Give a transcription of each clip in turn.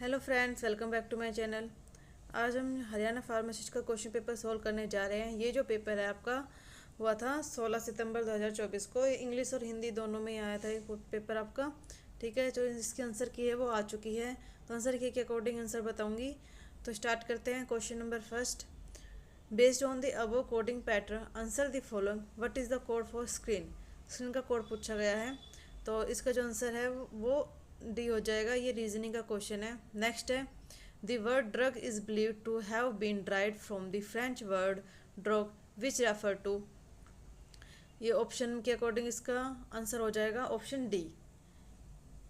Hello friends, welcome back to my channel. आज हम Haryana pharmacist का क्वेश्चन पेपर सोल्व करने जा रहे हैं। ये जो पेपर है आपका हुआ था 16 सितंबर 2024 को। इंग्लिश और हिंदी दोनों में आया था ये पेपर आपका। ठीक है, जो इसकी आंसर की है वो आ चुकी है, तो आंसर की के अकॉर्डिंग आंसर बताऊंगी। तो स्टार्ट करते हैं। Question number first, based on the above coding pattern answer the following, what is the code for screen. Screen का कोड पूछा गया है, तो इसका जो आंसर है वो डी हो जाएगा। ये रीजनिंग का क्वेश्चन है। नेक्स्ट है, the word drug is believed to have been derived from the French word drug which refer to. ये ऑप्शन के अकॉर्डिंग इसका आंसर हो जाएगा ऑप्शन डी,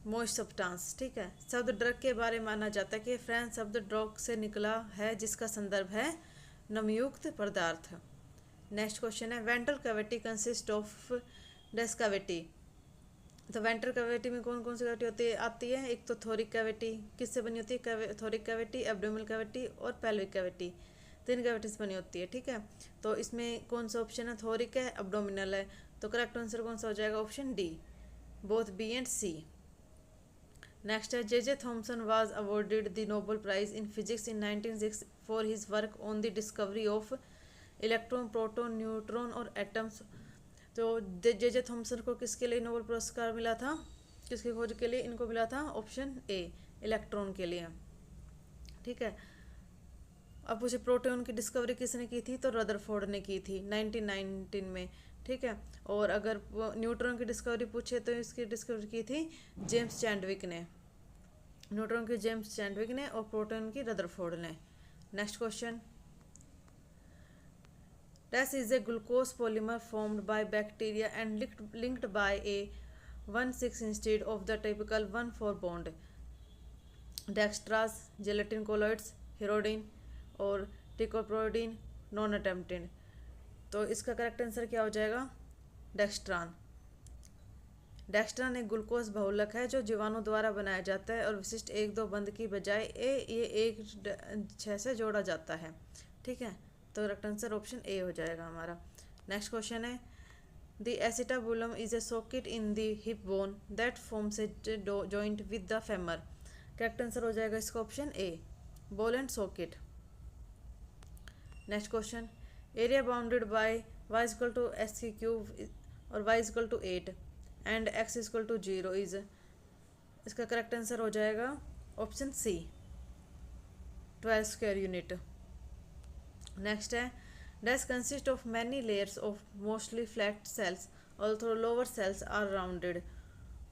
मोइस्ट सब्सटेंस। ठीक है, शब्द ड्रग के बारे में माना जाता है कि फ्रेंच शब्द ड्रग से निकला है जिसका संदर्भ है नमयुक्त पदार्थ। नेक्स्ट क्वेश्चन है, ventral cavity consist of dash cavity. तो वेंट्रल कैविटी में कौन कौन सी कैविटी आती है? एक तो थोरिक कैविटी, किससे बनी होती है? थोरिक कैविटी, एब्डोमिनल कैविटी और पेल्विक कैविटी, तीन कैविटीज बनी होती है। ठीक है, तो इसमें कौन सा ऑप्शन है? थोरिक है, एब्डोमिनल है, तो करेक्ट आंसर कौन सा हो जाएगा? Option D, both B and C. Next है, J Thomson was awarded the Nobel prize in physics in 1906 for his work on the discovery of electron, proton, neutron और एटम्स। तो J Thompson को किसके लिए नोबेल पुरस्कार मिला था? किसकी खोज के लिए इनको मिला था? ऑप्शन ए, इलेक्ट्रॉन के लिए। ठीक है, अब पूछे प्रोटॉन की डिस्कवरी किसने की थी? तो रदरफोर्ड ने की थी 1919 में। ठीक है, और अगर न्यूट्रॉन की डिस्कवरी पूछे तो इसकी डिस्कवरी की थी जेम्स चैडविक ने। न्यूट्रॉन की जेम्स चैडविक ने और प्रोटॉन की रदरफोर्ड ने। Next question, Dash is a glucose polymer formed by bacteria and linked by a 1,6 instead of the typical 1,4 bond. Dextrose, gelatin colloids, herodine और टिकोप्रोडीन non attempted. तो इसका correct answer क्या हो जाएगा? डेक्स्ट्रान। डेक्स्ट्रान एक glucose बहुलक है जो जीवाणु द्वारा बनाया जाता है और विशिष्ट 1-2 बंद की बजाय ये 1-6 से जोड़ा जाता है। ठीक है, तो करेक्ट आंसर ऑप्शन ए हो जाएगा हमारा। नेक्स्ट क्वेश्चन है, the acetabulum is a socket in the hip bone that forms a joint with the femur. Correct answer हो जाएगा इसका option A, ball and socket. Next question, area bounded by y equal to x की cube और y equal to 8 and x equal to 0 is, इसका correct answer हो जाएगा option C, 12 square unit. Next है, dash consist of many layers of mostly flat cells although lower cells are rounded.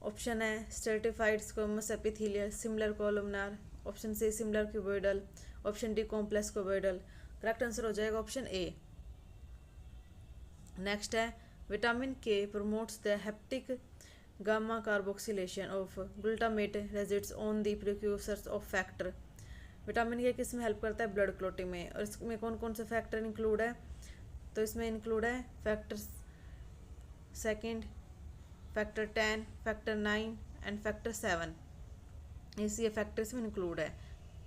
Option है stratified squamous epithelial, similar columnar, option C similar cuboidal, option D complex cuboidal. Correct answer हो जाएगा option A. Next है, vitamin K promotes the hepatic gamma carboxylation of glutamate residues on the precursors of factor. Vitamin K किस में help करता है? Blood clotting में। और इसमें कौन कौन से फैक्टर इंक्लूड है? तो इसमें इंक्लूड है factor 2, factor 10, factor 9 and factor 7। ये फैक्टर्स में इंक्लूड है।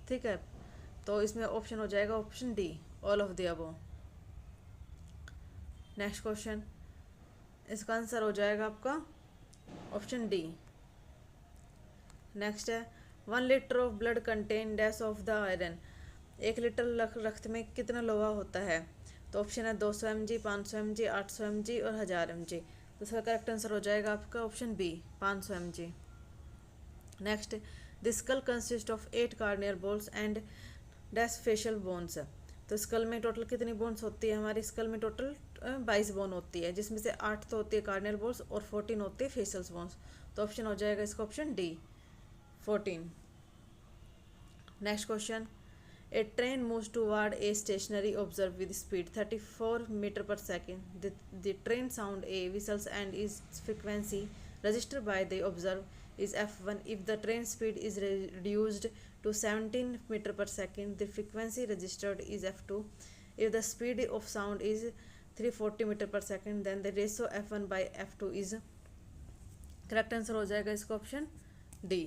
ठीक है, तो इसमें ऑप्शन हो जाएगा option D, all of the above. Next question, इसका आंसर हो जाएगा आपका ऑप्शन डी। नेक्स्ट है, 1 litre of blood contain dash of the iron. 1 litre रक्त में कितना लोहा होता है? तो ऑप्शन है 200 mg, 500 mg, 800 mg और 1000 mg। तो इसका करेक्ट आंसर हो जाएगा आपका option B, 500 mg। Next, the skull consist of 8 cranial bones and dash facial bones. तो स्कल में टोटल कितनी बोन्स होती है? हमारी स्कल में टोटल 22 बोन होती है, जिसमें से 8 तो होती है कार्नियल बोन्स और 14 होती है फेशियल बोन्स। तो ऑप्शन हो जाएगा इसका option D, 14। Next question, a train moves toward a stationary observer with speed 34 metre per second. The train sound a whistles and its frequency registered by the observer is f1. If the train speed is reduced to 17 meter per second, the frequency registered is f2. If the speed of sound is 340 meter per second, then the ratio f1 by f2 is, correct answer हो जाएगा इसका option D,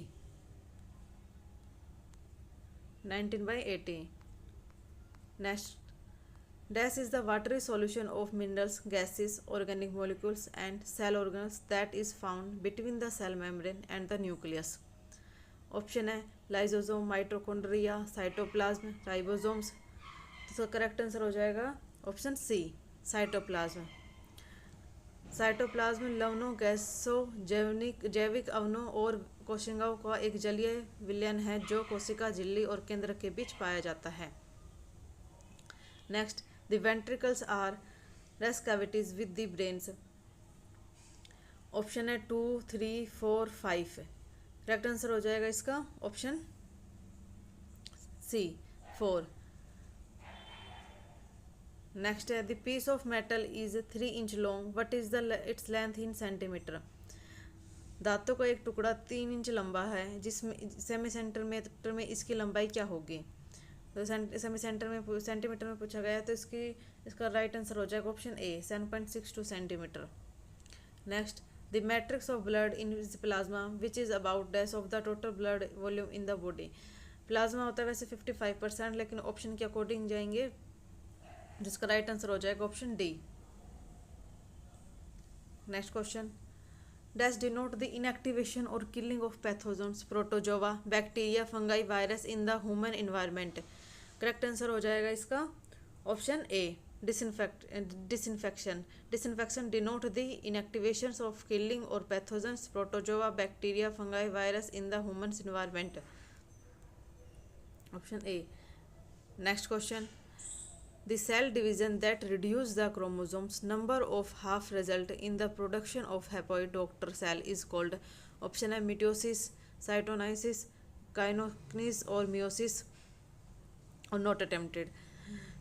19/80। Next, dash is the watery solution of minerals, gases, organic molecules and cell organelles that is found between the cell membrane and the nucleus. Option है lysosome, mitochondria, cytoplasm, ribosomes. तो correct answer हो जाएगा option सी, cytoplasm. Cytoplasm लवणों, गैसों, जैविक अवनों और कोशिकाओं का एक जलीय विलयन है जो कोशिका झिल्ली और केंद्र के बीच पाया जाता है। Next, the ventricles are rest cavities with the brains. Option है 2, 3, 4, 5। करेक्ट आंसर हो जाएगा इसका ऑप्शन सी, 4। नेक्स्ट है the piece of metal is 3 inch long, what is the its length in centimeter. धातु का एक टुकड़ा 3 इंच लंबा है, जिसमें सेंटीमीटर में इसकी लंबाई क्या होगी। तो सेंटीमीटर में पूछा गया है, तो इसका राइट आंसर हो जाएगा option A, 7.62 centimetre. Next, the matrix of blood in plasma which is about dash of the total blood volume in the body. Plasma होता है वैसे 55%, लेकिन ऑप्शन के अकॉर्डिंग जाएंगे, जिसका राइट आंसर हो जाएगा option D. Next question, dash denote the inactivation और killing of pathogens, protozoa, bacteria, fungi, virus in the human environment. Correct answer हो जाएगा इसका option A, disinfection. Disinfection denote the inactivation of killing और pathogens, protozoa, bacteria, fungi, virus in the human environment. Option A. Next question, the cell division that reduces the chromosomes number of half result in the production of haploid daughter cell is called। option है mitosis, cytokinesis, kinase और meiosis और not attempted।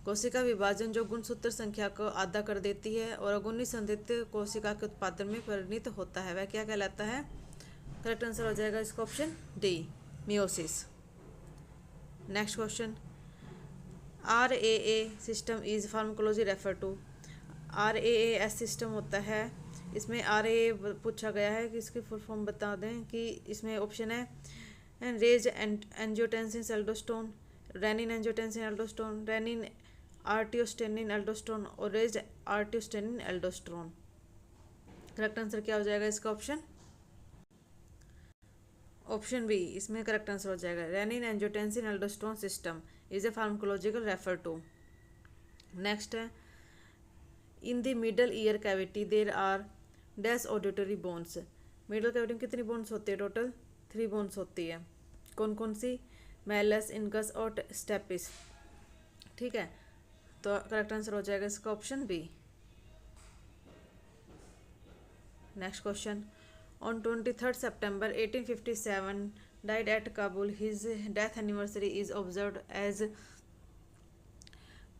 कोशिका विभाजन जो गुणसूत्र संख्या को आधा कर देती है और अगुणी संदिग्ध कोशिका के उत्पादन में परिणत होता है, वह क्या कहलाता है। करेक्ट आंसर हो जाएगा इसका option D, miosis. Next question, RAA system is pharmacology refer to. RAAS system होता है, इसमें RAA पूछा गया है कि इसकी फुल फॉर्म बता दें। कि इसमें ऑप्शन है rage angiotensin aldosterone, renin angiotensin aldosterone, renin आर्टियोस्टेनिन एल्डोस्टोन और रेज आर्टियोस्टेनिन एल्डोस्टोन। करेक्ट आंसर क्या हो जाएगा इसका ऑप्शन बी, इसमें करेक्ट आंसर हो जाएगा renin angiotensin aldosterone system is a pharmacological refer to. Next है, in the middle ear cavity there are dash auditory bones. Middle cavity में कितनी बोन्स होती है, टोटल 3 बोन्स होती है। कौन कौन सी, मैलस, इनकस और स्टेपिस। ठीक है, तो करेक्ट आंसर हो जाएगा इसका option B. Next question, on 23 September 1857 died at Kabul. His death anniversary is observed as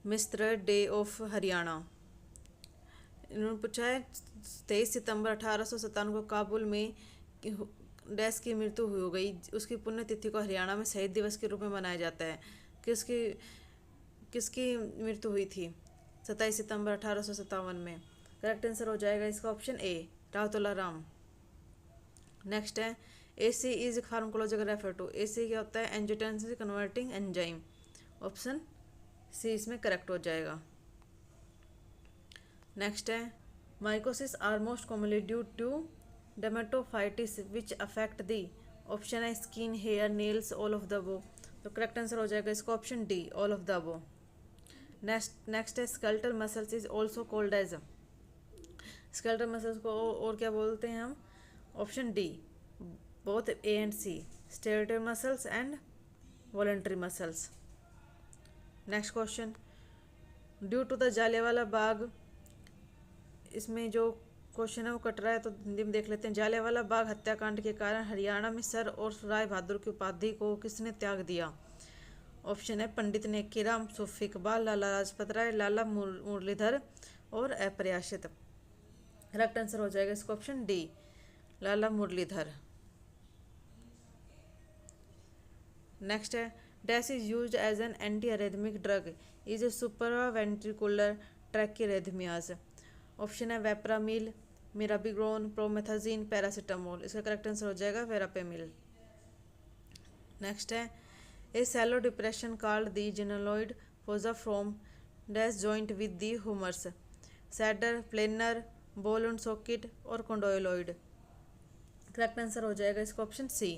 Mistred Day of Haryana। इन्होंने पूछा है 23 सितंबर 1857 को काबुल में डैश की मृत्यु हो गई, उसकी पुण्यतिथि को हरियाणा में शहीद दिवस के रूप में मनाया जाता है। किसकी मृत्यु हुई थी 27 सितंबर 1857 में। करेक्ट आंसर हो जाएगा इसका option A, Rao Tularam. Next है, AC is pharmacological refer to. AC क्या होता है, angiotensin converting enzyme. Option C इसमें करेक्ट हो जाएगा। नेक्स्ट है, mycosis are most commonly due to dermatophytes which affect the. Option है skin, hair, nails, all of the above. तो correct answer हो जाएगा इसका option D, all of the above. Next है, skeletal muscles is also called as. Skeletal muscles को और क्या बोलते हैं हम, option D, both A and C, striatal muscles and voluntary muscles। Next question, due to the Jallianwala Bagh, इसमें जो question है वो कट रहा है तो हिंदी में देख लेते हैं। जालियांवाला बाग हत्याकांड के कारण हरियाणा में सर और राय बहादुर की उपाधि को किसने त्याग दिया। ऑप्शन है पंडित नेकीराम, सूफी इकबाल, लाला लाजपत राय, लाला मुरलीधर और अप्रत्याशित। करेक्ट आंसर हो जाएगा इसका option D, Lala Muralidhar. Next है, dash is used as an anti arrhythmic drug is a supraventricular tachyarrhythmias. Option है वेपरामिल, मिराबिग्रोन, प्रोमेथाजीन, पैरासीटामोल। इसका करेक्ट आंसर हो जाएगा वेरापेमिल। नेक्स्ट है, a shallow depression called the जिनोलॉइड fossa from dash joint with the humerus, saddle, planar, ball and socket और condyloid. Correct answer हो जाएगा इसका option C,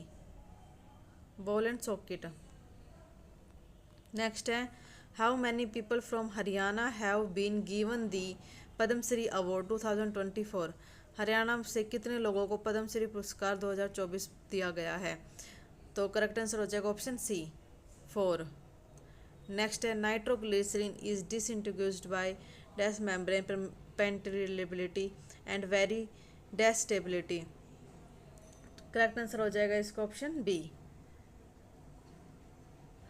ball and socket. Next है how many people from Haryana have been given the Padma Shri award 2024। Haryana से कितने लोगों को पद्मश्री पुरस्कार 2024 दिया गया है? तो करेक्ट आंसर हो जाएगा ऑप्शन सी 4। नेक्स्ट है nitroglycerine is disintegrated by dash membrane penetrability and very dash stability. Correct answer हो जाएगा इसका option B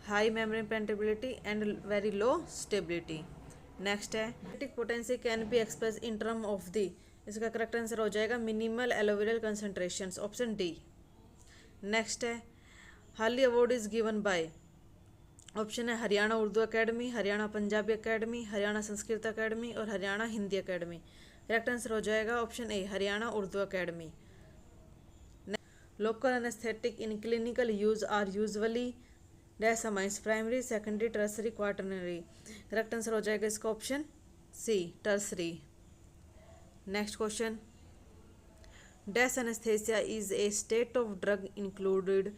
high membrane penetrability and very low stability. Next है electric potential can be express in term of the. इसका correct answer हो जाएगा minimal alveolar concentrations, option D. Next है Hali award is given by. Option है Haryana Urdu academy, Haryana Punjabi academy, Haryana Sanskrit academy और Haryana Hindi academy. Correct answer हो जाएगा option A Haryana Urdu academy. Local anaesthetic in clinical use are usually dash amines primary secondary tertiary quaternary. Correct answer हो जाएगा इसका option C tertiary. Next question dash anaesthesia is a state of drug included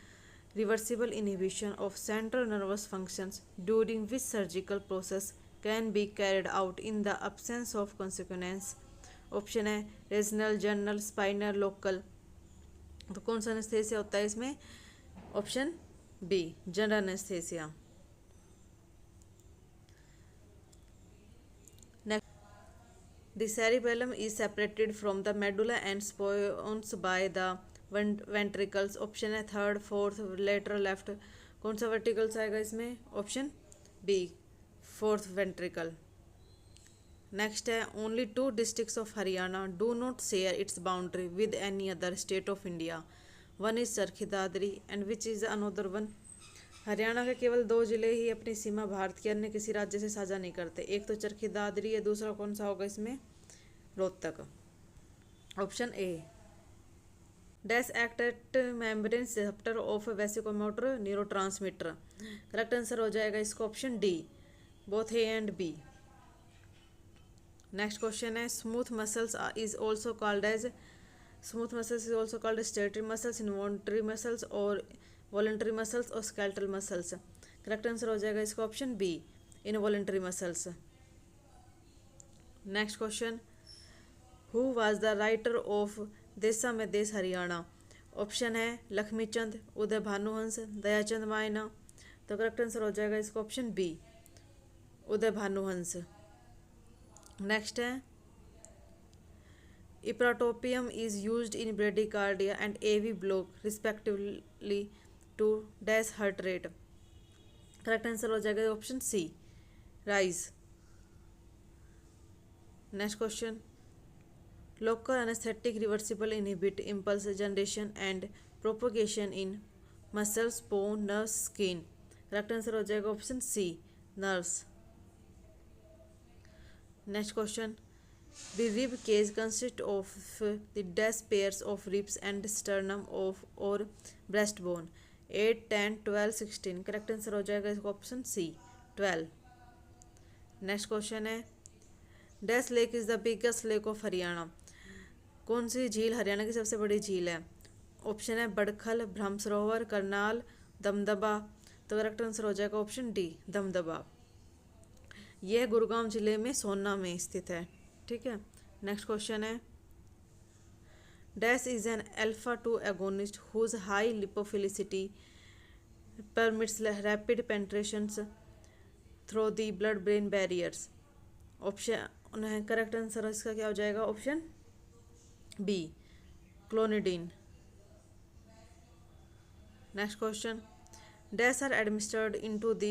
reversible inhibition of central nervous functions during which surgical process can be carried out in the absence of consequence। Option है regional, general, spinal, local. तो कौन सा anaesthesia होता है इसमें? Option B general anaesthesia. The cerebellum is separated from the medulla and spons by the ventricles। Option है third, fourth, lateral, left. कौन सा वर्टिकल्स आएगा इसमें? Option B fourth ventricle. Next है only 2 districts of Haryana do not share its boundary with any other state of India. One is Charkhi Dadri and which is another one. Haryana के केवल 2 जिले ही अपनी सीमा भारत के अन्य किसी राज्य से साझा नहीं करते। एक तो चरखी दादरी है, दूसरा कौन सा होगा इसमें? Rohtak, option A. Dash act at membrane receptor of vasomotor neurotransmitter. Correct answer हो जाएगा इसका option D both A and B. Next question है smooth muscles is also called as striated muscles, involuntary muscles और वॉलंटरी मसल्स और skeletal muscles. Correct answer हो जाएगा इसका option B involuntary muscles. Next question who was the writer of देशा में देश Haryana. Option है लक्ष्मीचंद, उदय भानुहंस, दयाचंद मायना। तो करेक्ट आंसर हो जाएगा इसका option B Uday Bhanuhans. Next है ipratropium is used in bradycardia and AV block respectively to dash heart rate. Correct answer हो जाएगा option C rise. Next question local anesthetic reversible inhibit impulse generation and propagation in muscles, bone, nerves, skin। Correct answer हो जाएगा option C nerves. Next question the rib cage consist of the dash pairs of ribs and sternum of और breast bone 8, 10, 12, 16। Correct answer हो जाएगा इसका option C 12। Next question है dash lake is the biggest lake of Haryana. कौन सी झील हरियाणा की सबसे बड़ी झील है? ऑप्शन है बड़खल, ब्रह्म सरोवर, करनाल, दमदबा। तो करेक्ट आंसर हो जाएगा ऑप्शन डी दमदबा। यह गुरुग्राम जिले में सोना में स्थित है। ठीक है। नेक्स्ट क्वेश्चन है dash is an alpha 2 agonist whose high lipophilicity permits rapid penetrations through the blood brain barriers. Option है करेक्ट आंसर इसका क्या हो जाएगा? Option B clonidine. Next question dash are administered into the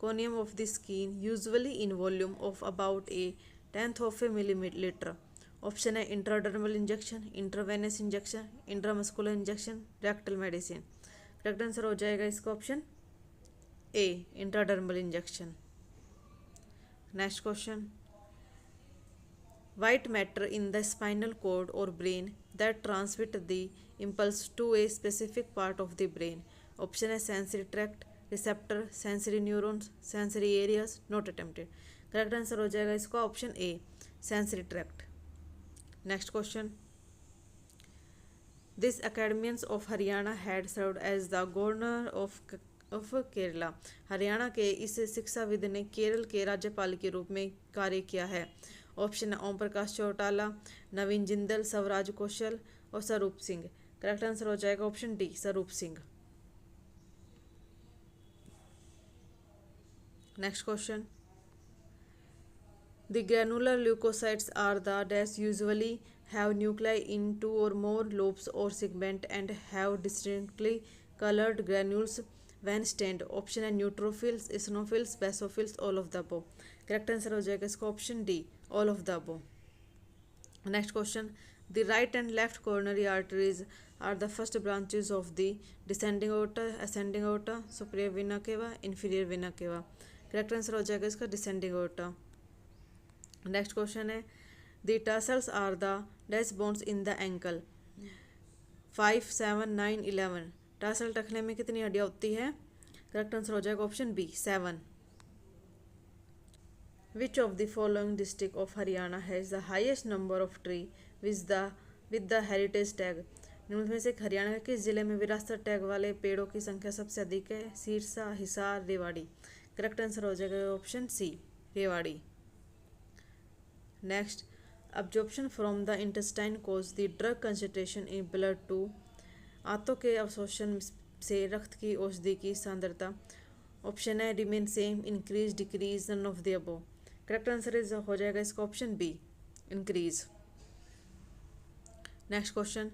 corium of the skin usually in volume of about a 1/10 of a millilitre. Option है intradermal injection, intravenous injection, intramuscular injection, rectal medicine. Correct answer हो जाएगा इसका option A intradermal injection. Next question white matter in the spinal cord or brain that transmit the impulse to a specific part of the brain। Option है sensory tract, receptor, sensory neurons, sensory areas not attempted। Correct answer हो जाएगा इसका option A sensory tract। Next question This academians of Haryana had served as the governor of Kerala. Haryana के इस शिक्षाविद ने केरल के राज्यपाल के रूप में कार्य किया है। ऑप्शन है ओम प्रकाश चौटाला, नवीन जिंदल, स्वराज कौशल और स्वरूप सिंह। करेक्ट आंसर हो जाएगा option D, Swaroop Singh. Next question, the granular leukocytes are the dash usually have nuclei in two or more lobes or segment and have distinctly colored granules when stained। Option है neutrophils, eosinophils, basophils, all of the above. Correct answer हो जाएगा इसका option D, all of the above. Next question, the right and left coronary arteries are the first branches of the descending aorta, ascending aorta, superior vena cava, inferior vena cava। Correct answer हो जाएगा इसका descending aorta। Next question है, the tarsals are the dash bones in the ankle. 5, 7, 9, 11। Tarsal टखने में कितनी हड्डियाँ होती है? करेक्ट आंसर हो जाएगा option B, 7। Which of the following district of Haryana has the highest number of tree with the heritage tag. निम्न में से हरियाणा के किस जिले में विरासत टैग वाले पेड़ों की संख्या सबसे अधिक है? सिरसा, हिसार, रेवाड़ी। करेक्ट आंसर हो जाएगा option C, Rewari. Next, absorption from the intestine cause the drug concentration in blood to. आंतों के अवशोषण से रक्त की औषधि की सांद्रता। ऑप्शन है remain same, increase, decrease, none of the above. Correct answer हो जाएगा इसका option B, increase. Next question,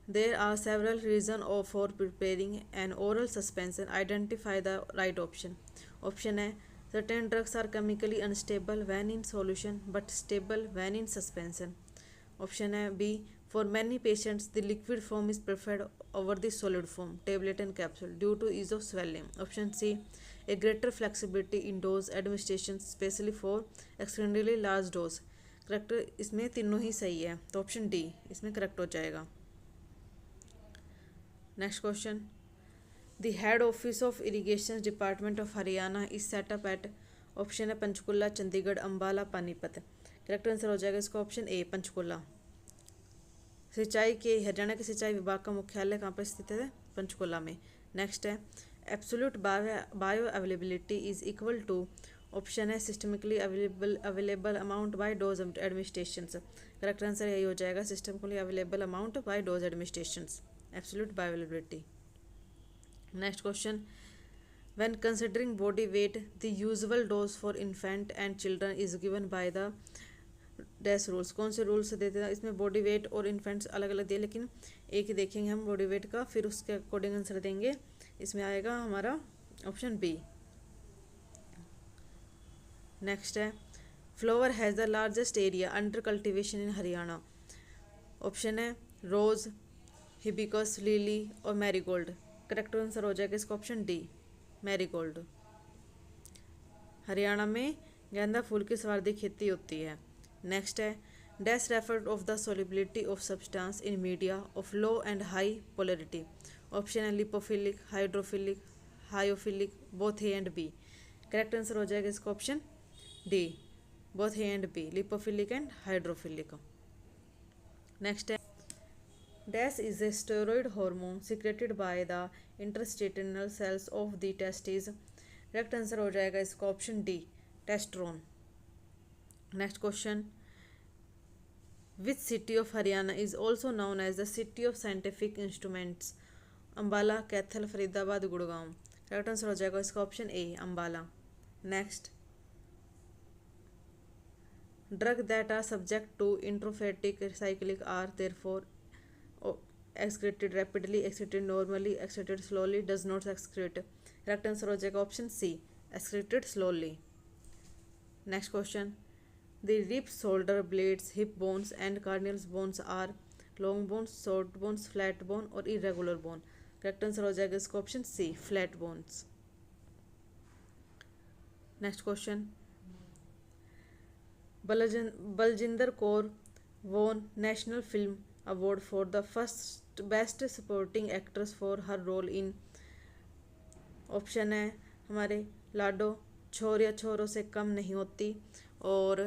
there are several reason for preparing an oral suspension, identify the right option. Option है certain drugs are chemically unstable when in solution but stable when in suspension। Option है B, for many patients the liquid form is preferred over the solid form, tablet and capsule, due to ease of swelling। Option C, a greater flexibility in dose administration especially for extremely large dose। Correct, इसमें तीनों ही सही है, तो option D इसमें correct हो जाएगा। Next question, The head office of irrigation department of Haryana is set up at। Option है Panchkula, Chandigarh, Ambala, Panipat. Correct answer हो जाएगा इसका ऑप्शन ए, पंचकुला। हरियाणा के सिंचाई विभाग का मुख्यालय कहाँ पर स्थित है? पंचकुला में। नेक्स्ट है, absolute bio availability is equal to. Option है systemically available amount by dose administration. Correct answer यही हो जाएगा, systemically available amount by dose administration, absolute bio availability. Next question, when considering body weight the usual dose for infant and children is given by the dash rules. कौन से rules देते हैं? इसमें body weight और infants अलग अलग दिए, लेकिन एक ही देखेंगे हम बॉडी वेट का, फिर उसके अकॉर्डिंग आंसर देंगे। इसमें आएगा हमारा ऑप्शन बी। नेक्स्ट है, flower has the largest area under cultivation in Haryana. Option है रोज, हिबिस्कस, लिली और मैरीगोल्ड। करेक्ट आंसर हो जाएगा इसका ऑप्शन डी, मैरीगोल्ड। हरियाणा में गेंदा फूल की सर्वाधिक खेती होती है। नेक्स्ट है, dash refer of the solubility of substance in media of low and high polarity. Option है lipophilic, hydrophilic, lyophilic, both A and B. Correct answer हो जाएगा इसका option D, both A and B, lipophilic and hydrophilic. Next है, dash is a steroid hormone secreted by the interstitial cells of the testis. Correct answer हो जाएगा इसका option D, testosterone. Next question, which city of Haryana is also known as the city of scientific instruments. Ambala, Kaithal, Faridabad, Gurgaon. Correct answer हो जाएगा इसका option A, Ambala. Next, drug that are subject to enterohepatic cyclic are therefore excreted rapidly, excreted normally, excreted slowly, does not excrete। Correct answer हो जाएगा option C, excreted slowly। Next question, the ribs, shoulder blades, hip bones and cranial bones are long bones, short bones, flat bone और irregular bone। Correct answer हो जाएगा इसका option C, flat bones। Next question, Baljinder Kaur won national film award for the first best supporting actress for her role in. Option है हमारे लाडो, छोरिया छोरों से कम नहीं होती और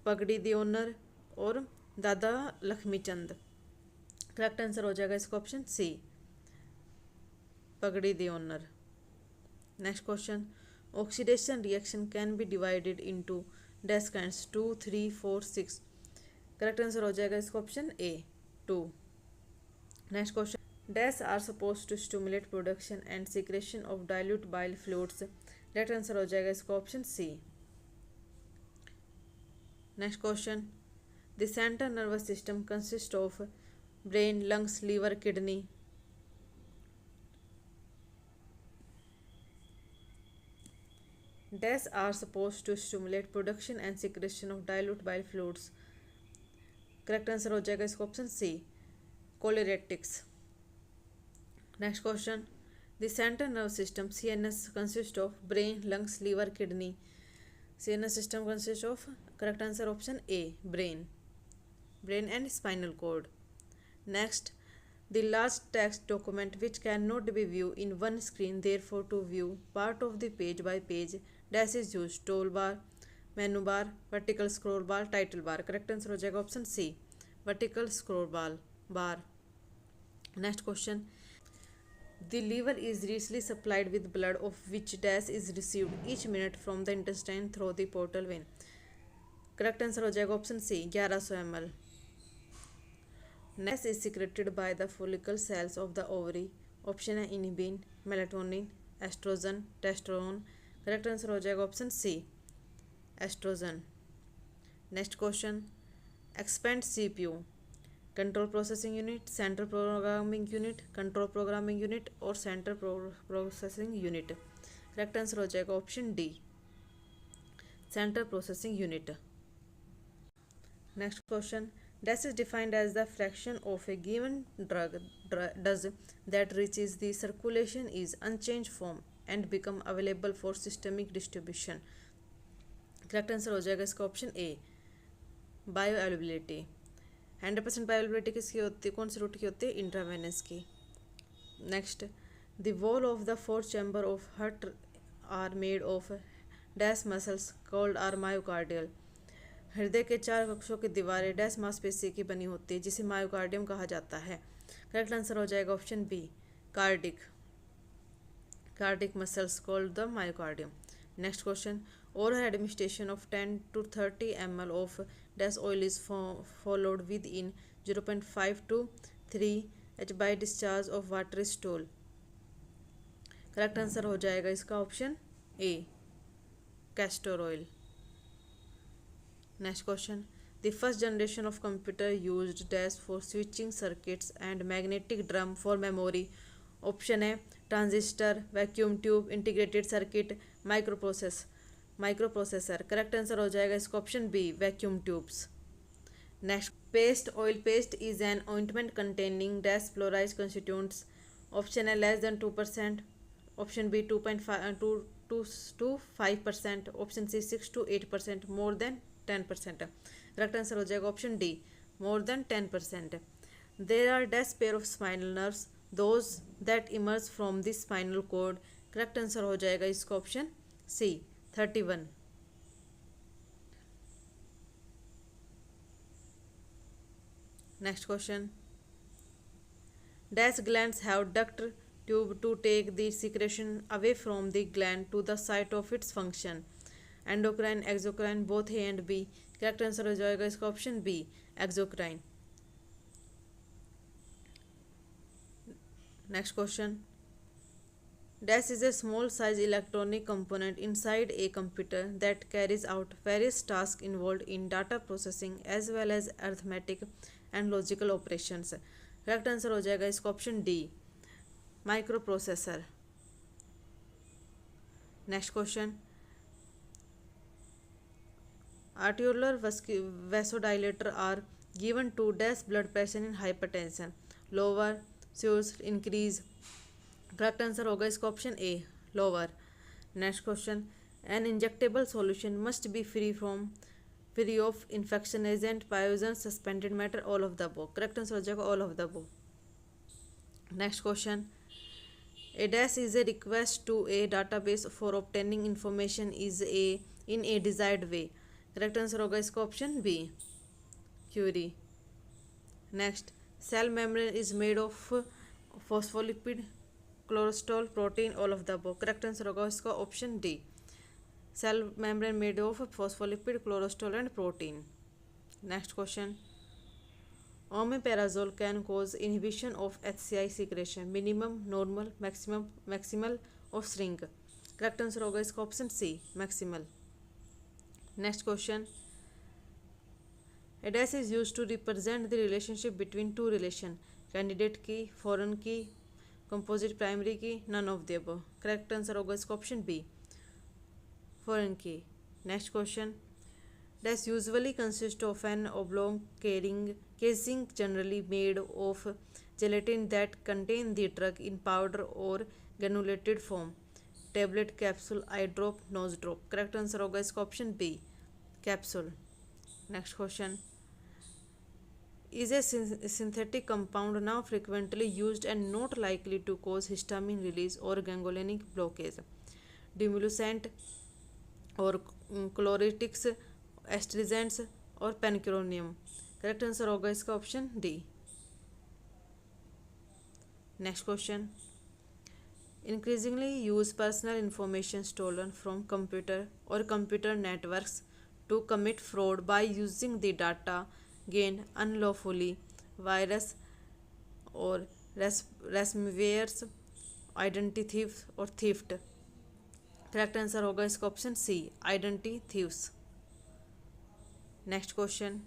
पगड़ी दी ओनर और दादा लक्ष्मी चंद। करेक्ट आंसर हो जाएगा इसका option C, Pagdi the honour. Next question, oxidation reaction can be divided into dash kinds 2, 3, 4, 6। Correct answer हो जाएगा इसका option A, 2। Next question, dash are suppose to stimulate production and secretion of dilute bile fluids. Correct answer हो जाएगा इसका option C. Next question, the central nervous system consist of brain, lungs, liver, kidney. Dash are supposed to stimulate production and secretion of dilute bile fluids. Correct answer हो जाएगा इसका option C, choleretics. Next question, the central nerve system CNS consist of brain, lungs, liver, kidney. CNS system consist of, correct answer option A, brain and spinal cord. Next, the large text document which cannot be viewed in one screen, therefore to view part of the page by page dash is used, toolbar, menu bar, vertical scroll bar, title bar। Correct answer हो जाएगा option C, vertical scroll bar। Next question, the liver is richly supplied with blood of which dash is received each minute from the intestine through the portal vein। Correct answer हो जाएगा option C, 1100 ml। Dash is secreted by the follicle cells of the ovary। Option है inhibin, melatonin, estrogen, testosterone. Correct answer हो जाएगा option C, estrogen. Next question, expand CPU, control processing unit, central programming unit, control programming unit और central processing unit. Correct answer हो जाएगा option D, central processing unit. Next question, dash is defined as the fraction of a given drug does that reaches the circulation is unchanged form and become available for systemic distribution। Correct answer हो जाएगा इसका option ए, bio availability. 100% bio availability किसकी होती है, कौन सी root की होती है, इंट्रावेनस की। Next, the wall of the fourth chamber of heart are made of dash muscles called are myocardial. हृदय के 4 कक्षों की दीवारें डैश मांसपेशी की बनी होती है जिसे मायोकार्डियम कहा जाता है। करेक्ट आंसर हो जाएगा option B, cardiac muscles called the myocardium. Next question, oral administration of 10 to 30 ml of dash oil is followed within 0.5 to 3 H by discharge of water stool. Correct answer हो जाएगा इसका option A, castor oil. Next question, the first generation of computer used dash for switching circuits and magnetic drum for memory। Option है transistor, vacuum tube, integrated circuit, microprocessor. Correct answer हो जाएगा इसका option B, vacuum tubes. Next, paste oil paste is an ointment containing dash fluoride constituents. Option है less than 2%, option B 2.5 to 5%, option C 6 to 8%, more than 10%। Correct answer हो जाएगा option D, more than 10%। There are dash pair of spinal nerves those that emerge from the spinal cord. Correct answer हो जाएगा इसका option C, 31। Next question, dash glands have duct tube to take the secretion away from the gland to the site of its function. Endocrine, exocrine, both A and B. Correct answer हो जाएगा इसका option B, exocrine. Next question, dash is a small size electronic component inside a computer that carries out various task involve in data processing as well as arithmetic and logical operations. Correct answer हो जाएगा इसका option D, micro processor. Next question, arteriolar vasodilator are given to dash blood pressure in hypertension, lower, sures, increase। Correct answer होगा इसका option A, lower. Next question, an injectable solution must be free of infection agent, pyrogen, suspended matter, all of the above. Correct answer हो जाएगा all of the above. Next question, a dash is a request to a database for obtaining information is in a desired way. Correct answer होगा इसका option B, query. Next, Cell membrane is made of phospholipid, cholesterol, protein, all of the above. Correct answer होगा इसका option D. Cell membrane made of phospholipid, cholesterol and protein. Next question. Omeprazole can cause inhibition of HCI secretion. Minimum, normal, maximum, maximal or shrink. Correct answer होगा इसका option C, maximal. Next question. A dash is used to represent the relationship between two relation. Candidate key, foreign key, composite primary key, none of the above. Correct answer होगा इसका option B, foreign key. Next question. Dash usually consists of an oblong casing generally made of gelatin that contain the drug in powder or granulated form. Tablet, capsule, eye drop, nose drop. Correct answer होगा इसका option B, capsule. Next question. Is a synthetic compound now frequently used and not likely to cause histamine release or ganglionic blockage? Demulcent or chloretics, astringents और पेनिक्रोनियम. Correct answer होगा इसका option D. Next question. Increasingly use personal information stolen from computer or computer networks to commit fraud by using the data gained unlawfully. Virus or ransomwares, identity thieves और theft. Correct answer होगा इसका option C, identity thieves. Next question.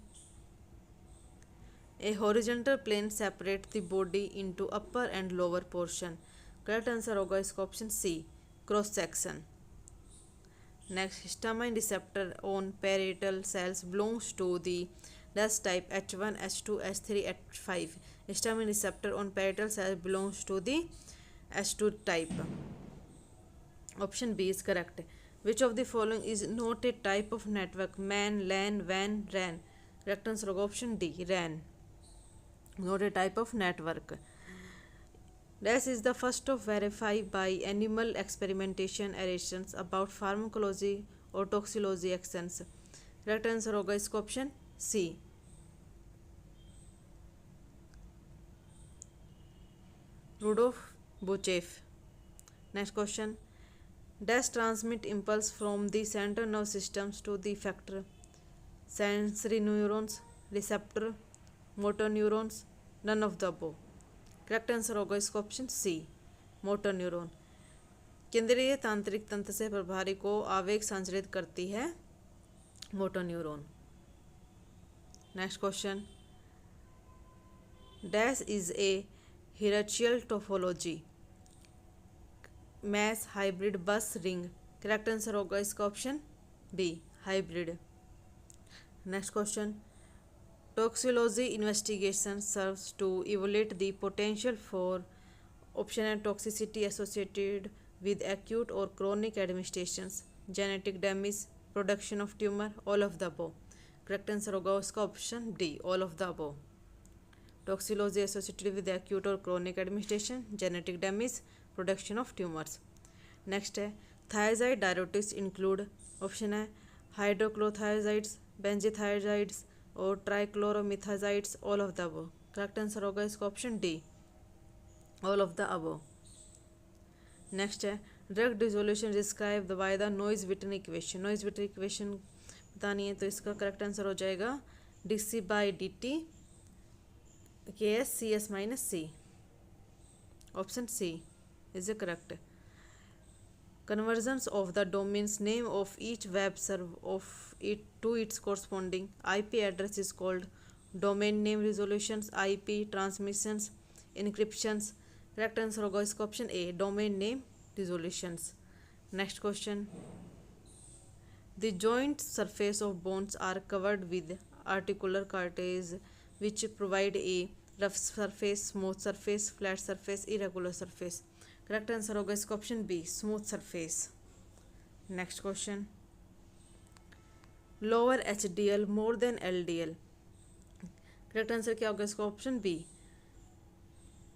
A horizontal plane separates the body into upper and lower portion. Correct answer होगा इसका option C, cross section. Next. Histamine receptor on parietal cells belongs to the dust type H1, H2, H3, H5. Histamine receptor on parietal cells belongs to the H2 type. Option B is correct. Which of the following is not a type of network? Man, LAN, WAN, RAN. Correct answer होगा option D, RAN. Not a type of network. This is the first of verify by animal experimentation narrations about pharmacology or toxicology actions. Correct answer होगा इसका option C. Rudolf Buchev. Next question. Dash transmit impulse from the central nervous systems to the effector. Sensory neurons, receptor, motor neurons, none of the above. Correct answer होगा इसका option सी, motor neuron. केंद्रीय तांत्रिक तंत्र से प्रभारी को आवेग संचरित करती है motor neuron. Next question. Dash is a hierarchical topology. Mesh, hybrid, bus, ring. Correct answer होगा इसका option B, hybrid. Next question. Toxicology investigation serves to evaluate the potential for option and toxicity associated with acute और chronic administrations, genetic damage, production of tumour, all of the above. Correct answer होगा उसका option D, all of the above. Toxicology associated with acute और chronic administration, genetic damage, production of tumours. Next है thiazide diuretics include. Option है hydrochlorothiazides, benzthiazides और trichlormethiazides, all of the above. Correct answer होगा इसका option D, all of the above. Next है drug dissolution describe by the Noyes Whitney equation. Noyes Whitney equation बतानी है तो इसका correct answer हो जाएगा dC/dt KS/CS-C. Option C is the correct. Conversions of the domain's name of each web server of it to its corresponding IP address is called domain name resolutions, IP transmissions, encryptions. Correct answer होगा इसका option A, domain name resolutions. Next question. The joint surface of bones are covered with articular cartilage which provide a rough surface, smooth surface, flat surface, irregular surface. Correct answer होगा इसका option B, smooth surface. Next question. Lower HDL more than LDL. Correct answer क्या होगा इसका option B,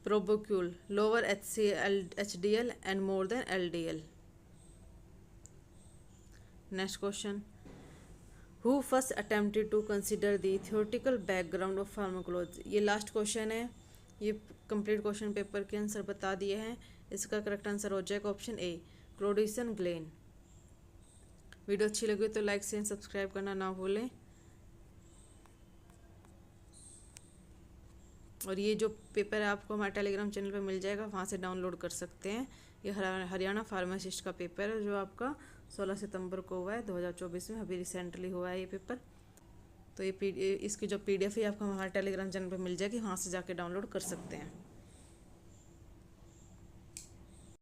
probucol. Lower HDL and more than LDL. Next question. Who first attempted to consider the theoretical background of pharmacology. ये last question है, ये complete question paper के answer बता दिए हैं। इसका करेक्ट आंसर हो जाएगा option A, Claudius Galen. Video अच्छी लगी तो लाइक शेयर सब्सक्राइब करना ना भूलें। और ये जो पेपर है आपको हमारे टेलीग्राम चैनल पे मिल जाएगा, वहाँ से डाउनलोड कर सकते हैं। ये हरियाणा फार्मासिस्ट का पेपर है जो आपका 16 सितंबर को हुआ है 2024 में, अभी रिसेंटली हुआ है ये पेपर। तो ये इसकी जो PDF है आपको हमारे टेलीग्राम चैनल पे मिल जाएगी, वहाँ से जाके डाउनलोड कर सकते हैं।